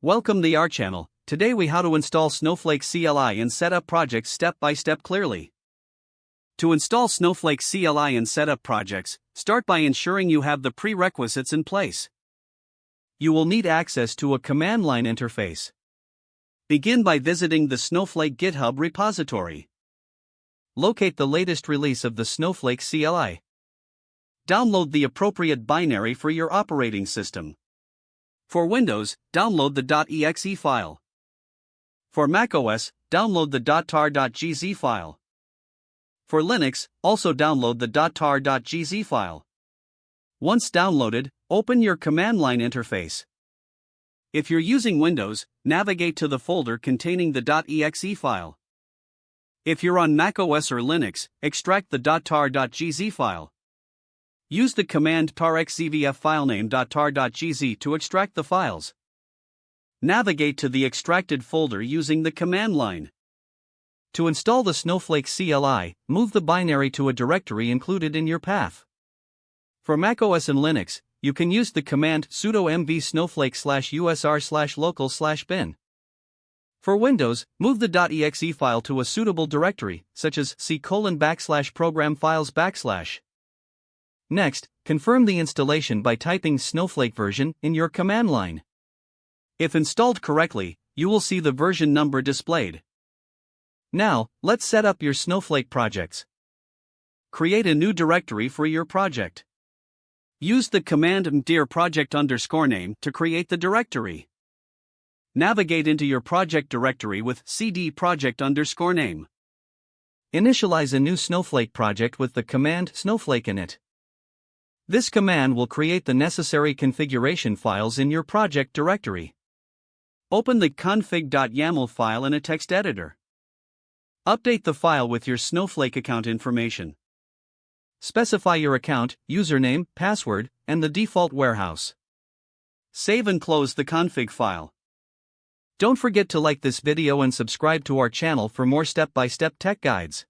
Welcome to our channel. Today we how to install Snowflake CLI and set up projects step by step clearly. To install Snowflake CLI and set up projects, start by ensuring you have the prerequisites in place. You will need access to a command line interface. Begin by visiting the Snowflake GitHub repository. Locate the latest release of the Snowflake CLI. Download the appropriate binary for your operating system. For Windows, download the .exe file. For macOS, download the .tar.gz file. For Linux, also download the .tar.gz file. Once downloaded, open your command line interface. If you're using Windows, navigate to the folder containing the .exe file. If you're on macOS or Linux, extract the .tar.gz file. Use the command tarxzvf filename .tar.gz to extract the files. Navigate to the extracted folder using the command line. To install the Snowflake CLI, move the binary to a directory included in your path. For macOS and Linux, you can use the command sudo mv snowflake/usr/local/bin. For Windows, move the .exe file to a suitable directory, such as c:\program files \. Next, confirm the installation by typing Snowflake version in your command line. If installed correctly, you will see the version number displayed. Now, let's set up your Snowflake projects. Create a new directory for your project. Use the command mdir project_name to create the directory. Navigate into your project directory with cd project_name. Initialize a new Snowflake project with the command snowflake in it. This command will create the necessary configuration files in your project directory. Open the config.yaml file in a text editor. Update the file with your Snowflake account information. Specify your account, username, password, and the default warehouse. Save and close the config file. Don't forget to like this video and subscribe to our channel for more step-by-step tech guides.